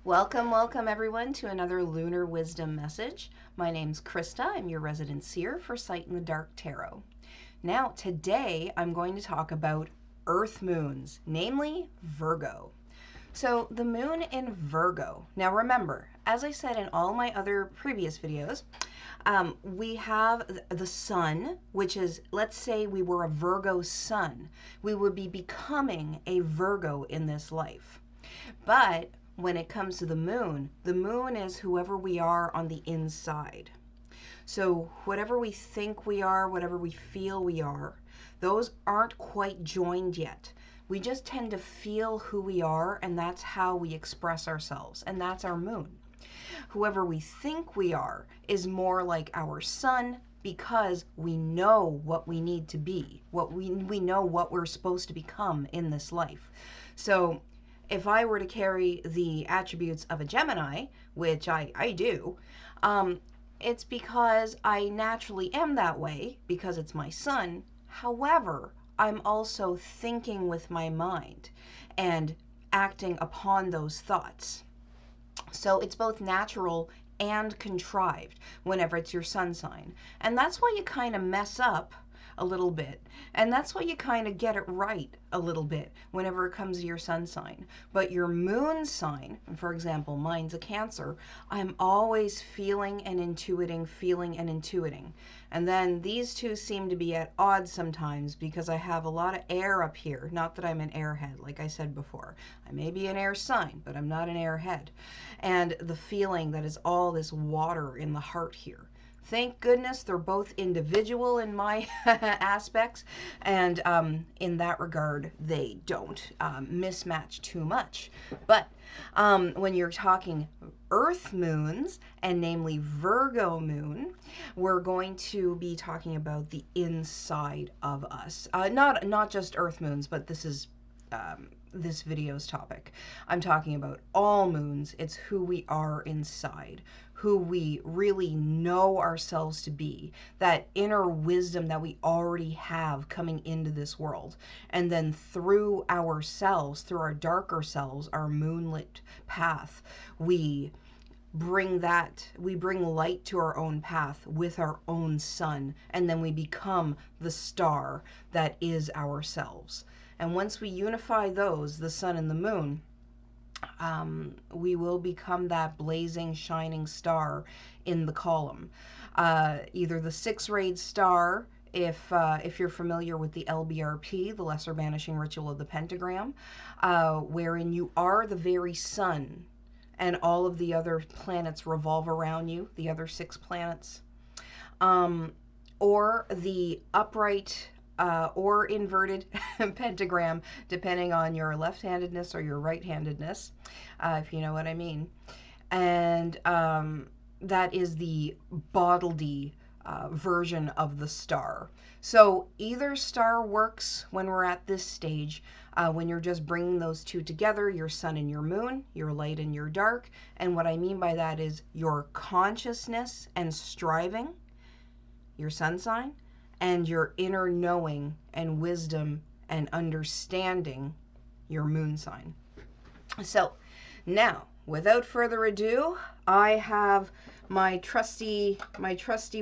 Welcome, welcome everyone to another Lunar Wisdom message. My name's Krista. I'm your resident seer for Sight in the Dark Tarot. Now, today I'm going to talk about Earth moons, namely Virgo. So, the moon in Virgo. Now, remember, as I said in all my other previous videos, we have the sun, which is, let's say we were a Virgo sun. We would be becoming a Virgo in this life. But when it comes to the moon is whoever we are on the inside. So whatever we think we are, whatever we feel we are, those aren't quite joined yet. We just tend to feel who we are, and that's how we express ourselves, and that's our moon. Whoever we think we are is more like our sun, because we know what we need to be, what we know what we're supposed to become in this life. So if I were to carry the attributes of a Gemini, which I do, it's because I naturally am that way because it's my sun. However, I'm also thinking with my mind and acting upon those thoughts. So it's both natural and contrived whenever it's your sun sign. And that's why you kind of mess up a little bit. And that's why you kind of get it right a little bit whenever it comes to your sun sign. But your moon sign, for example, mine's a Cancer, I'm always feeling and intuiting. And then these two seem to be at odds sometimes because I have a lot of air up here. Not that I'm an airhead, like I said before. I may be an air sign, but I'm not an airhead. And the feeling that is all this water in the heart here. Thank goodness they're both individual in my aspects, and in that regard, they don't mismatch too much. But when you're talking Earth moons, and namely Virgo moon, we're going to be talking about the inside of us. Not just Earth moons, but this is this video's topic. I'm talking about all moons. It's who we are inside, who we really know ourselves to be, that inner wisdom that we already have coming into this world. And then through ourselves, through our darker selves, our moonlit path, we bring light to our own path with our own sun, and then we become the star that is ourselves. And once we unify those, the sun and the moon, we will become that blazing, shining star in the column. Either the six-rayed star, if you're familiar with the LBRP, the Lesser Banishing Ritual of the Pentagram, wherein you are the very sun, and all of the other planets revolve around you, the other 6 planets. Or the upright or inverted pentagram, depending on your left-handedness or your right-handedness, if you know what I mean. And that is the bodily version of the star. So either star works when we're at this stage, when you're just bringing those two together, your sun and your moon, your light and your dark. And what I mean by that is your consciousness and striving, your sun sign, and your inner knowing and wisdom and understanding, your moon sign. So now, without further ado, I have my trusty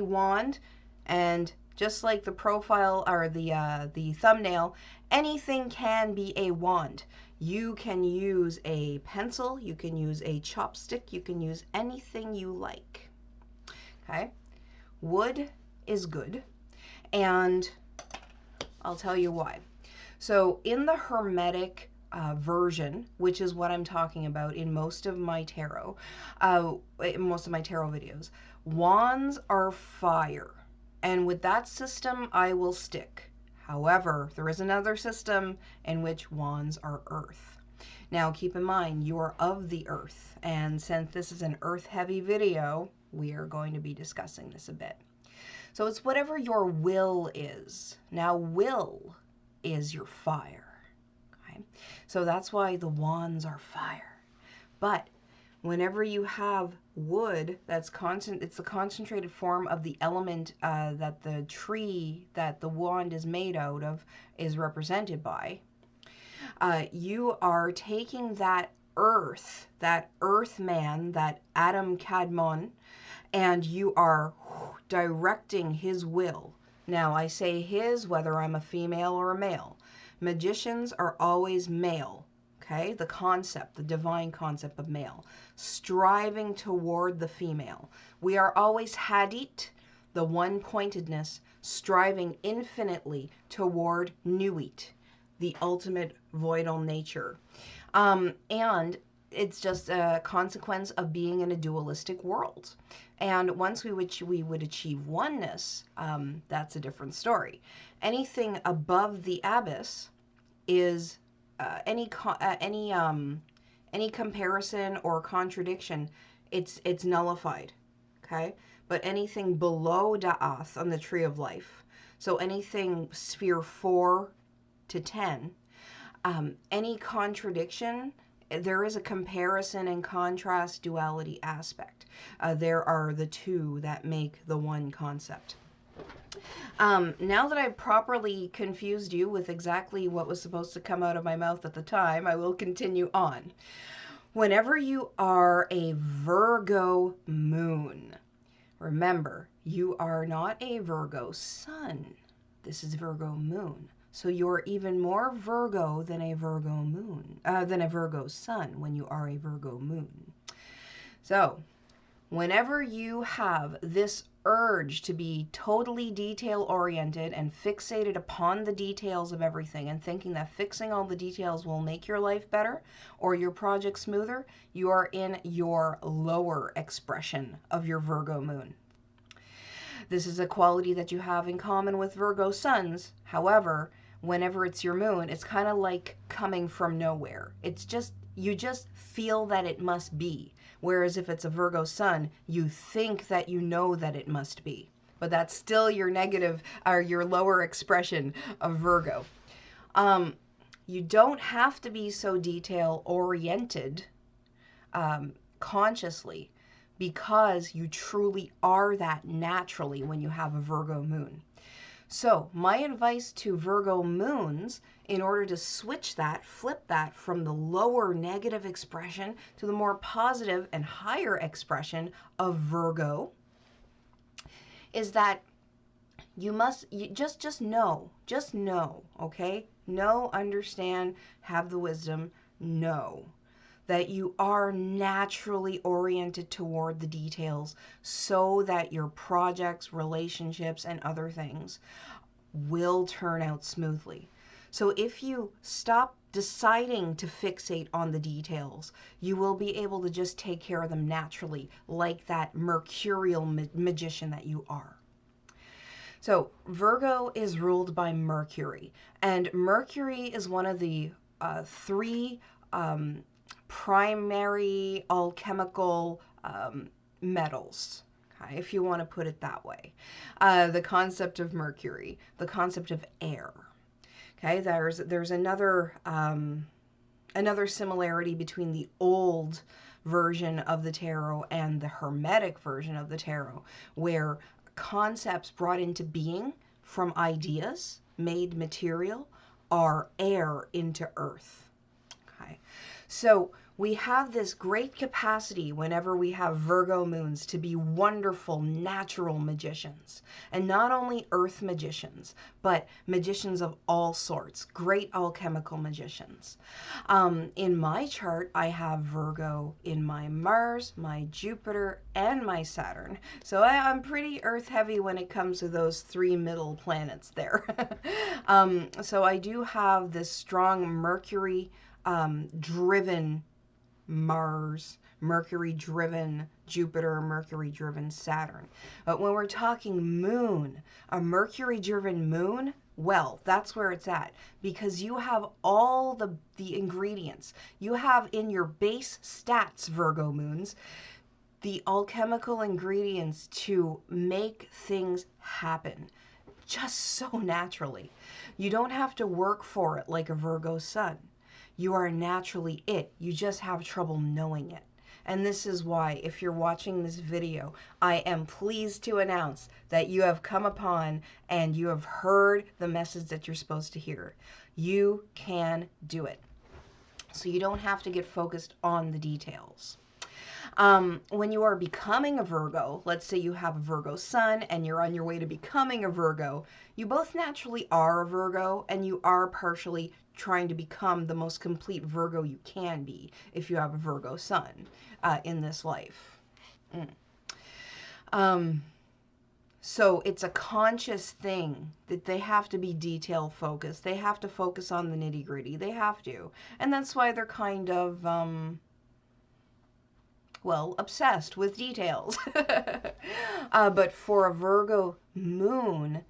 wand, and just like the profile or the thumbnail, anything can be a wand. You can use a pencil, you can use a chopstick, you can use anything you like. Okay? Wood is good. And I'll tell you why. So in the Hermetic version, which is what I'm talking about in most of my tarot videos, wands are fire. And with that system, I will stick. However, there is another system in which wands are earth. Now, keep in mind, you are of the earth. And since this is an earth-heavy video, we are going to be discussing this a bit. So it's whatever your will is. Now, will is your fire. Okay? So that's why the wands are fire. But whenever you have wood, it's the concentrated form of the element that the tree that the wand is made out of is represented by. You are taking that earth, that earth man, that Adam Kadmon, and you are directing his will. Now, I say his, whether I'm a female or a male. Magicians are always male, okay? The concept, the divine concept of male, striving toward the female. We are always Hadit, the one-pointedness, striving infinitely toward Nuit, the ultimate voidal nature. And it's just a consequence of being in a dualistic world. And once we would achieve oneness, that's a different story. Anything above the abyss is any comparison or contradiction, it's nullified. Okay, but anything below Da'ath on the tree of life, so anything sphere 4 to 10, any contradiction, there is a comparison and contrast duality aspect. There are the two that make the one concept. Now that I've properly confused you with exactly what was supposed to come out of my mouth at the time, I will continue on. Whenever you are a Virgo moon, remember, you are not a Virgo sun. This is Virgo moon. So you're even more Virgo than a Virgo moon, than a Virgo sun when you are a Virgo moon. So whenever you have this urge to be totally detail-oriented and fixated upon the details of everything and thinking that fixing all the details will make your life better or your project smoother, you are in your lower expression of your Virgo moon. This is a quality that you have in common with Virgo suns. However, whenever it's your moon, it's kind of like coming from nowhere. It's just, you just feel that it must be. Whereas if it's a Virgo sun, you think that you know that it must be. But that's still your negative, or your lower expression of Virgo. You don't have to be so detail-oriented consciously, because you truly are that naturally when you have a Virgo moon. So my advice to Virgo moons, in order to switch that, flip that from the lower negative expression to the more positive and higher expression of Virgo, is that you just know, okay? Know, understand, have the wisdom, know that you are naturally oriented toward the details so that your projects, relationships, and other things will turn out smoothly. So if you stop deciding to fixate on the details, you will be able to just take care of them naturally, like that mercurial magician that you are. So Virgo is ruled by Mercury, and Mercury is one of the three primary alchemical metals, okay, if you want to put it that way. The concept of Mercury, the concept of air. Okay, there's another similarity between the old version of the tarot and the Hermetic version of the tarot, where concepts brought into being from ideas made material are air into earth. Okay, so we have this great capacity whenever we have Virgo moons to be wonderful natural magicians. And not only earth magicians, but magicians of all sorts, great alchemical magicians. In my chart, I have Virgo in my Mars, my Jupiter, and my Saturn. So I'm pretty earth heavy when it comes to those three middle planets there. So I do have this strong Mercury driven Mars, Mercury-driven Jupiter, Mercury-driven Saturn. But when we're talking moon, a Mercury-driven moon, well, that's where it's at, because you have all the ingredients. You have in your base stats, Virgo moons, the alchemical ingredients to make things happen just so naturally. You don't have to work for it like a Virgo sun. You are naturally it. You just have trouble knowing it. And this is why, if you're watching this video, I am pleased to announce that you have come upon and you have heard the message that you're supposed to hear. You can do it. So you don't have to get focused on the details. When you are becoming a Virgo, let's say you have a Virgo Sun and you're on your way to becoming a Virgo, you both naturally are a Virgo and you are partially trying to become the most complete Virgo you can be if you have a Virgo Sun in this life. Mm. Um, so it's a conscious thing that they have to be detail focused. They have to focus on the nitty gritty. They have to. And that's why they're kind of, well, obsessed with details. But for a Virgo moon,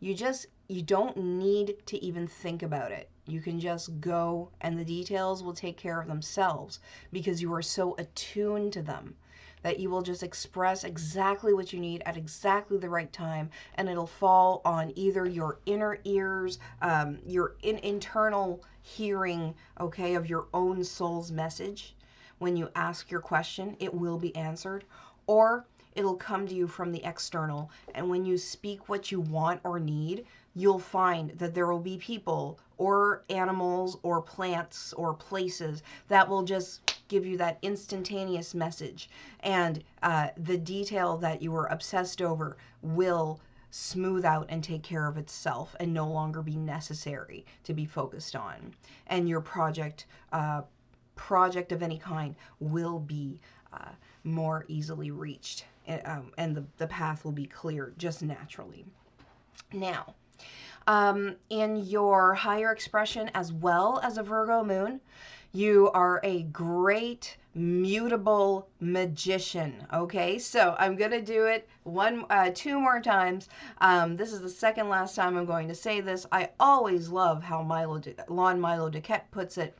you don't need to even think about it. You can just go and the details will take care of themselves because you are so attuned to them that you will just express exactly what you need at exactly the right time, and it'll fall on either your inner ears, your internal hearing, okay, of your own soul's message. When you ask your question, it will be answered, or it'll come to you from the external. And when you speak what you want or need, you'll find that there will be people or animals or plants or places that will just give you that instantaneous message. And the detail that you were obsessed over will smooth out and take care of itself and no longer be necessary to be focused on. And your project of any kind will be more easily reached, and the path will be clear just naturally. Now, in your higher expression as well as a Virgo moon, you are a great mutable magician. Okay, so I'm gonna do it two more times. This is the second last time I'm going to say this. I always love how Lon Milo DuQuette puts it.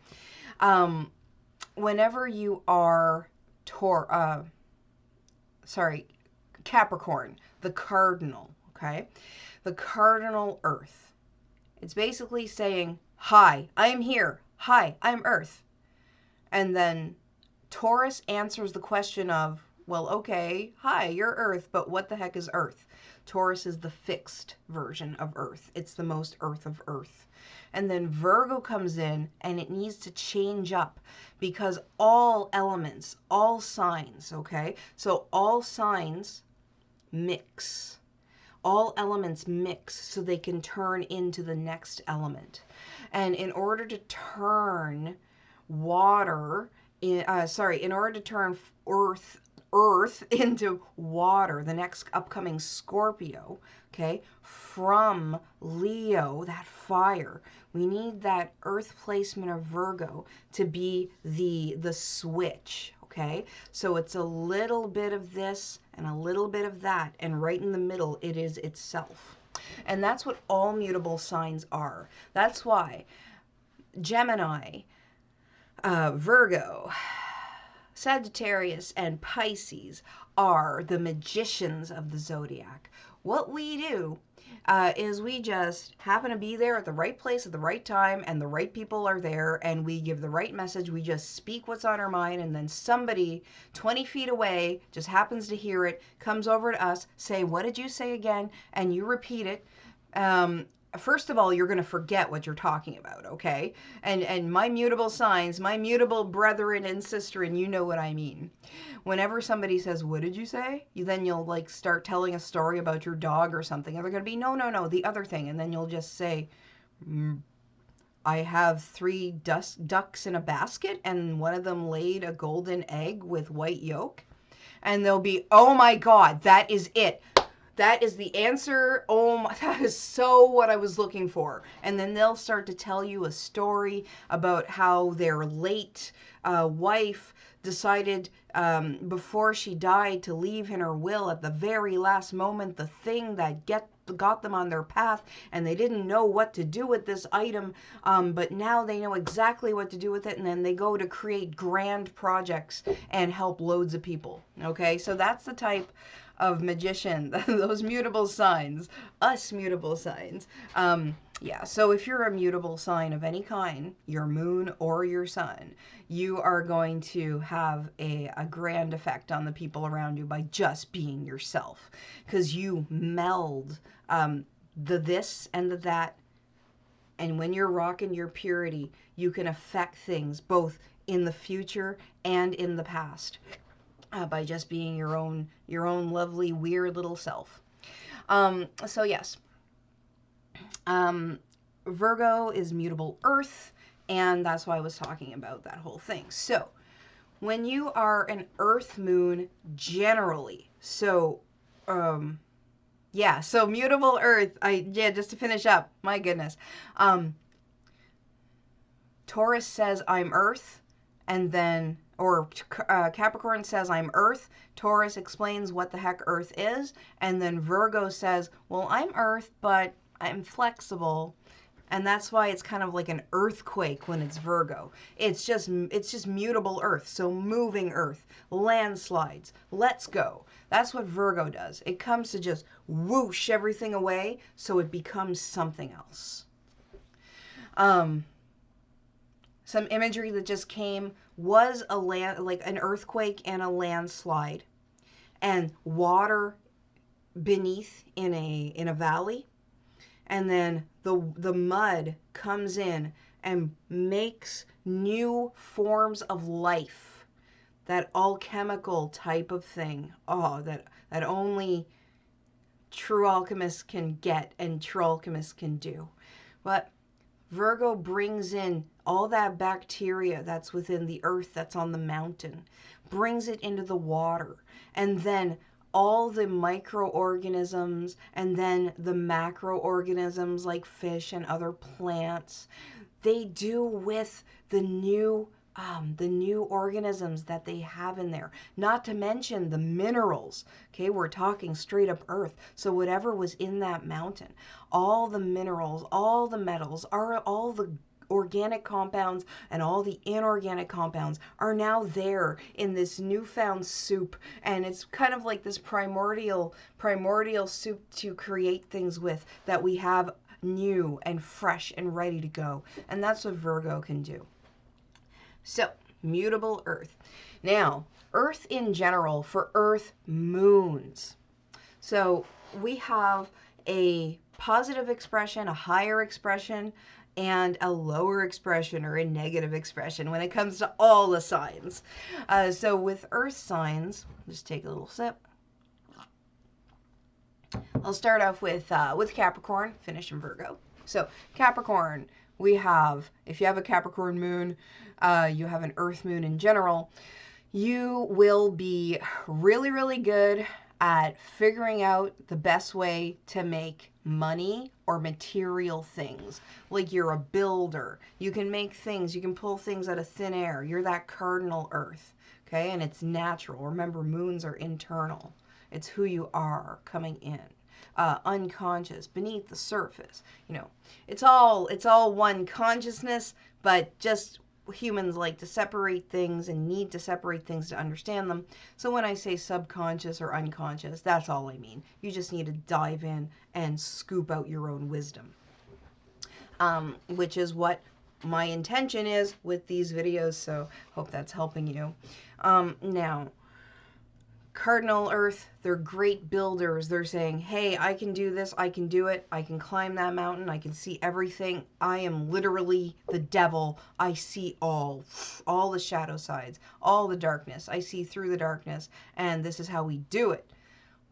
Whenever you are Capricorn, the cardinal, okay? The cardinal Earth. It's basically saying, hi, I'm here. Hi, I'm Earth. And then Taurus answers the question of, well, okay, hi, you're Earth, but what the heck is Earth? Taurus is the fixed version of Earth. It's the most Earth of Earth. And then Virgo comes in and it needs to change up because all elements, all signs, okay? So all signs mix. All elements mix so they can turn into the next element. And in order to turn water, in order to turn earth into water, the next upcoming Scorpio, okay, from Leo, that fire, we need that earth placement of Virgo to be the switch, okay? So it's a little bit of this and a little bit of that, and right in the middle it is itself. And that's what all mutable signs are. That's why Gemini, Virgo, Sagittarius, and Pisces are the magicians of the zodiac. What we do is we just happen to be there at the right place at the right time, and the right people are there, and we give the right message. We just speak what's on our mind, and then somebody 20 feet away just happens to hear it, comes over to us, say, what did you say again? And you repeat it. First of all, you're going to forget what you're talking about, okay? And my mutable signs, my mutable brethren and sister, and you know what I mean. Whenever somebody says, what did you say? You'll like start telling a story about your dog or something. And they're going to be, no, the other thing. And then you'll just say, I have 3 ducks in a basket and one of them laid a golden egg with white yolk. And they'll be, oh my God, that is it. That is the answer. Oh my, that is so what I was looking for. And then they'll start to tell you a story about how their late wife decided before she died to leave in her will at the very last moment the thing that got them on their path, and they didn't know what to do with this item, but now they know exactly what to do with it, and then they go to create grand projects and help loads of people. Okay, so that's the type of magician, those mutable signs, us mutable signs. Yeah, so if you're a mutable sign of any kind, your moon or your sun, you are going to have a grand effect on the people around you by just being yourself, because you meld the this and the that And when you're rocking your purity, you can affect things both in the future and in the past by just being your own lovely, weird little self. So yes, Virgo is mutable earth, and that's why I was talking about that whole thing. So when you are an earth moon generally, so yeah, so mutable earth, just to finish up, my goodness. Taurus says I'm earth, and then, or Capricorn says I'm earth. Taurus explains what the heck earth is, and then Virgo says, well, I'm earth, but I'm flexible. And that's why it's kind of like an earthquake when it's Virgo. It's just mutable earth, so moving earth, landslides, let's go. That's what Virgo does. It comes to just whoosh everything away so it becomes something else. Some imagery that just came was like an earthquake and a landslide, and water beneath in a valley. And then the mud comes in and makes new forms of life. That alchemical type of thing. Oh, that only true alchemists can get and true alchemists can do. But Virgo brings in all that bacteria that's within the earth, that's on the mountain, brings it into the water, and then all the microorganisms and then the macroorganisms like fish and other plants, they do with the new organisms that they have in there. Not to mention the minerals. Okay, we're talking straight up earth. So whatever was in that mountain, all the minerals, all the metals, all the organic compounds and all the inorganic compounds are now there in this newfound soup, and it's kind of like this primordial soup to create things with that we have new and fresh and ready to go. And that's what Virgo can do. So, mutable earth. Now, earth in general for earth moons. So, we have a positive expression, a higher expression, and a lower expression or a negative expression when it comes to all the signs. So with earth signs, just take a little sip. I'll start off with Capricorn, finish in Virgo. So Capricorn, we have, if you have a Capricorn moon, you have an earth moon in general, you will be really, really good at figuring out the best way to make money or material things. Like you're a builder. You can make things. You can pull things out of thin air. You're that cardinal earth. Okay? And it's natural. Remember, moons are internal. It's who you are coming in. Unconscious, beneath the surface. You know, it's all one consciousness, but just humans like to separate things and need to separate things to understand them. So when I say subconscious or unconscious, that's all I mean. You just need to dive in and scoop out your own wisdom, which is what my intention is with these videos. So hope that's helping you. Now, cardinal earth, they're great builders. They're saying, hey, I can do this, I can do it, I can climb that mountain, I can see everything. I am literally the devil. I see all the shadow sides, all the darkness. I see through the darkness, and this is how we do it.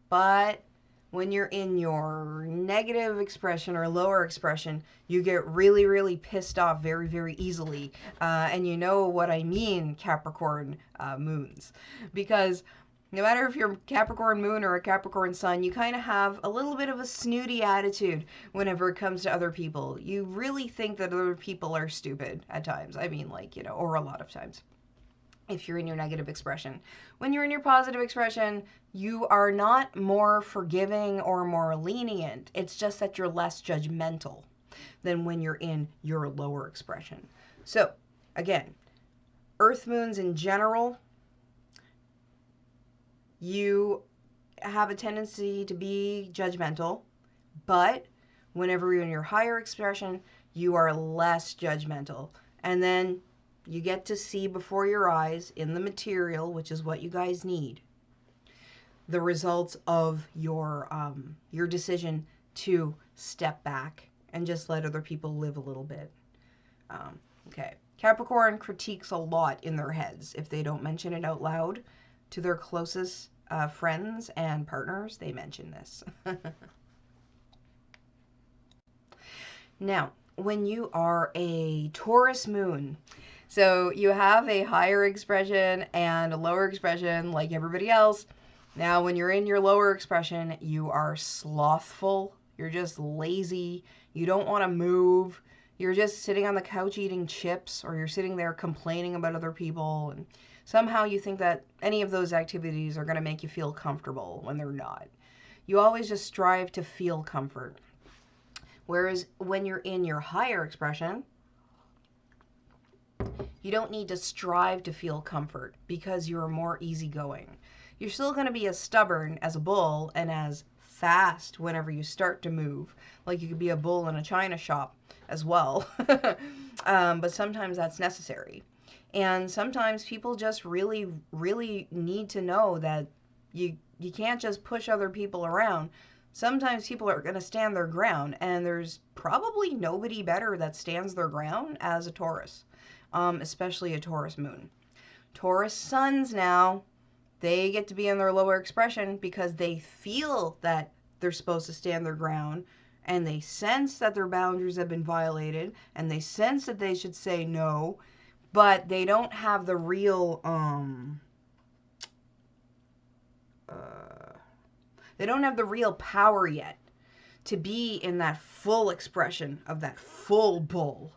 But when you're in your negative expression or lower expression, you get really, really pissed off very, very easily. And you know what I mean, Capricorn moons. Because no matter if you're a Capricorn moon or a Capricorn sun, you kind of have a little bit of a snooty attitude whenever it comes to other people. You really think that other people are stupid at times. I mean, like, you know, or a lot of times. If you're in your negative expression. When you're in your positive expression, you are not more forgiving or more lenient. It's just that you're less judgmental than when you're in your lower expression. So, again, earth moons in general, you have a tendency to be judgmental, but whenever you're in your higher expression, you are less judgmental. And then you get to see before your eyes in the material, which is what you guys need, the results of your decision to step back and just let other people live a little bit. Okay. Capricorn critiques a lot in their heads. If they don't mention it out loud to their closest friends and partners, they mention this. Now, when you are a Taurus Moon, so you have a higher expression and a lower expression like everybody else. Now, when you're in your lower expression, you are slothful. You're just lazy. You don't want to move. You're just sitting on the couch eating chips, or you're sitting there complaining about other people. And somehow you think that any of those activities are going to make you feel comfortable when they're not. You always just strive to feel comfort. Whereas when you're in your higher expression, you don't need to strive to feel comfort because you're more easygoing. You're still going to be as stubborn as a bull and as fast whenever you start to move. Like you could be a bull in a china shop as well. But sometimes that's necessary. And sometimes people just really, really need to know that you can't just push other people around. Sometimes people are going to stand their ground, and there's probably nobody better that stands their ground as a Taurus, especially a Taurus Moon. Taurus Suns now, they get to be in their lower expression because they feel that they're supposed to stand their ground, and they sense that their boundaries have been violated, and they sense that they should say no, but they don't have the real, they don't have the real power yet to be in that full expression of that full bull,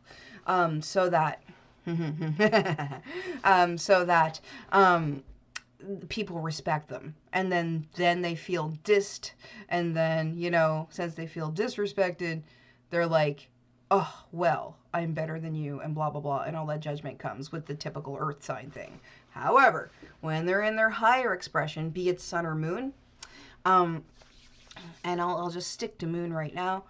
so that people respect them, and then they feel dissed, and then, you know, since they feel disrespected, they're like, oh, well, I'm better than you, and blah blah blah, and all that judgment comes with the typical earth sign thing. However, when they're in their higher expression, be it sun or moon, and I'll just stick to moon right now,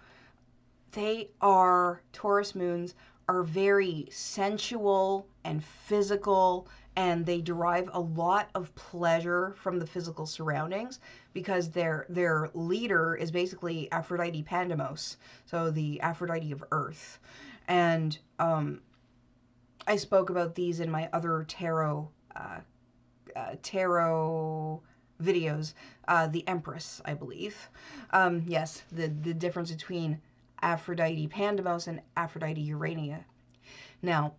Taurus moons are very sensual and physical, and they derive a lot of pleasure from the physical surroundings because their leader is basically Aphrodite Pandemos, so the Aphrodite of Earth. And I spoke about these in my other tarot videos, the Empress, I believe. Yes, the difference between Aphrodite Pandemos and Aphrodite Urania. Now,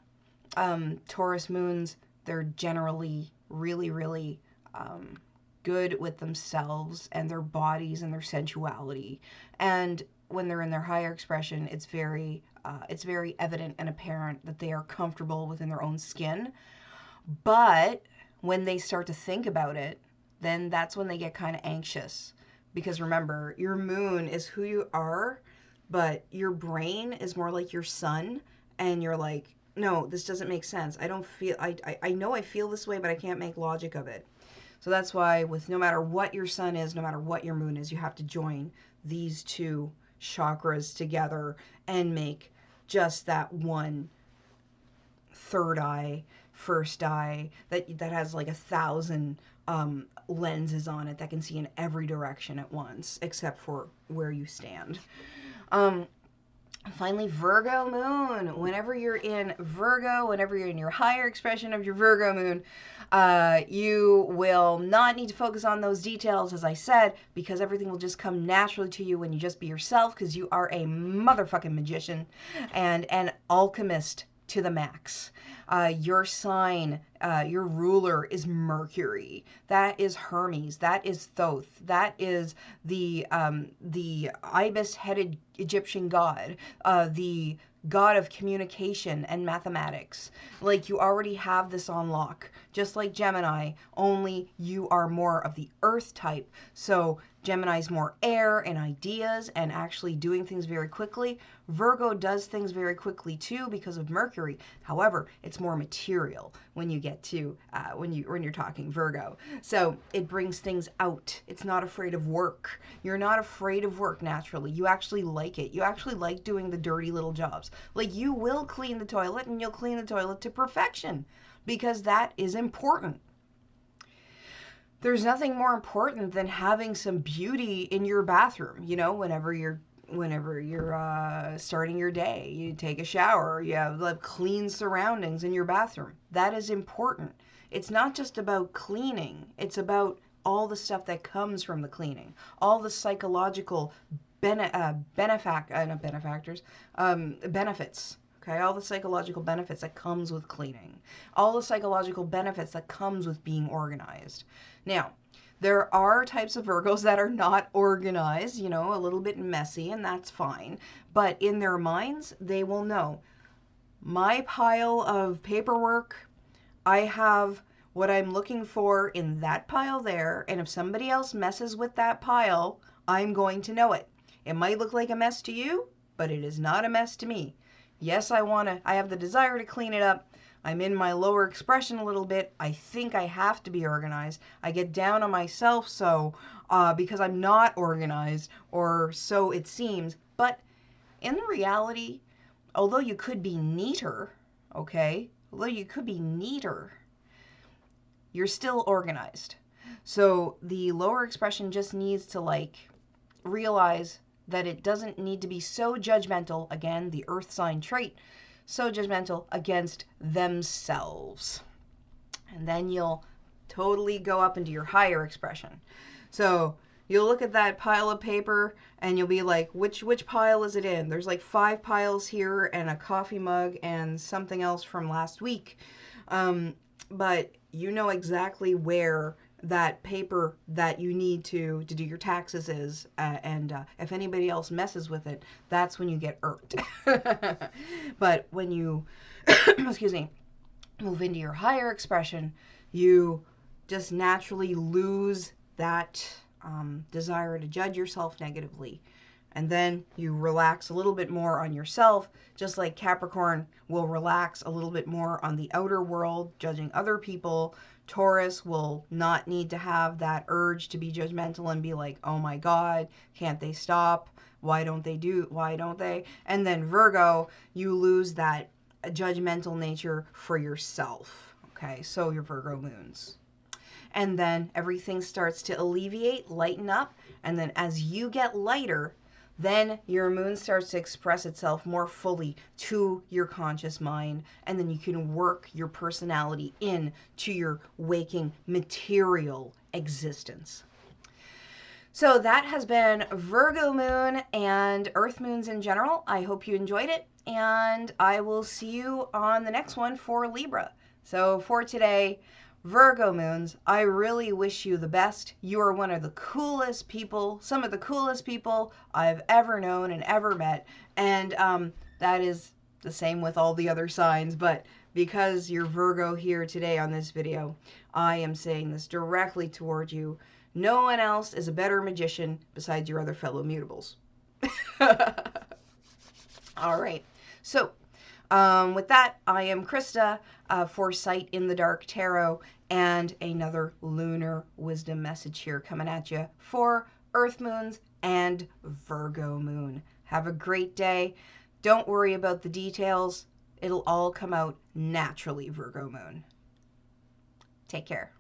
Taurus moons, they're generally really, really good with themselves and their bodies and their sensuality. And when they're in their higher expression, it's very evident and apparent that they are comfortable within their own skin. But when they start to think about it, then that's when they get kind of anxious. Because remember, your moon is who you are, but your brain is more like your sun, and you're like, no, this doesn't make sense. I don't feel, I know I feel this way, but I can't make logic of it. So that's why with no matter what your sun is, no matter what your moon is, you have to join these two chakras together and make just that one third eye, first eye, that has like 1,000 lenses on it that can see in every direction at once, except for where you stand. Finally, Virgo moon. Whenever you're in Virgo, whenever you're in your higher expression of your Virgo moon, you will not need to focus on those details, as I said, because everything will just come naturally to you when you just be yourself, because you are a motherfucking magician and an alchemist to the max. Your sign, your ruler is Mercury. That is Hermes. That is Thoth. That is the ibis-headed Egyptian god, the god of communication and mathematics. Like, you already have this on lock. Just like Gemini, only you are more of the earth type. So Gemini's more air and ideas and actually doing things very quickly. Virgo does things very quickly too because of Mercury. However, it's more material when you get to when you're talking Virgo. So it brings things out. It's not afraid of work. You're not afraid of work naturally. You actually like it. You actually like doing the dirty little jobs. Like, you will clean the toilet, and you'll clean the toilet to perfection because that is important. There's nothing more important than having some beauty in your bathroom, you know, whenever you're whenever you're starting your day, you take a shower, you have like clean surroundings in your bathroom. That is important. It's not just about cleaning, it's about all the stuff that comes from the cleaning, all the psychological benefits. Okay, all the psychological benefits that comes with cleaning, all the psychological benefits that comes with being organized. Now, there are types of Virgos that are not organized, you know, a little bit messy, and that's fine. But in their minds, they will know my pile of paperwork, I have what I'm looking for in that pile there, and if somebody else messes with that pile, I'm going to know it. It might look like a mess to you, but it is not a mess to me. Yes, I have the desire to clean it up. I'm in my lower expression a little bit. I think I have to be organized. I get down on myself because I'm not organized, or so it seems. But in reality, although you could be neater, okay, although you could be neater, you're still organized. So the lower expression just needs to like realize that it doesn't need to be so judgmental, again, the earth sign trait, so judgmental against themselves. And then you'll totally go up into your higher expression. So you'll look at that pile of paper and you'll be like, which pile is it in? There's like 5 piles here and a coffee mug and something else from last week. But you know exactly where that paper that you need to do your taxes is, and if anybody else messes with it, that's when you get irked. But when you excuse me, move into your higher expression, you just naturally lose that desire to judge yourself negatively, and then you relax a little bit more on yourself, just like Capricorn will relax a little bit more on the outer world, judging other people. Taurus will not need to have that urge to be judgmental and be like, oh my God, can't they stop? Why don't they? And then Virgo, you lose that judgmental nature for yourself. Okay, so your Virgo moons. And then everything starts to alleviate, lighten up, and then as you get lighter, then your moon starts to express itself more fully to your conscious mind, and then you can work your personality into your waking material existence. So that has been Virgo Moon and Earth Moons in general. I hope you enjoyed it, and I will see you on the next one for Libra. So for today, Virgo Moons, I really wish you the best. You are one of the coolest people, some of the coolest people I've ever known and ever met. And that is the same with all the other signs. But because you're Virgo here today on this video, I am saying this directly toward you. No one else is a better magician besides your other fellow mutables. All right. So with that, I am Krista for Sight in the Dark Tarot, and another lunar wisdom message here coming at you for Earth Moons and Virgo Moon. Have a great day. Don't worry about the details. It'll all come out naturally, Virgo Moon. Take care.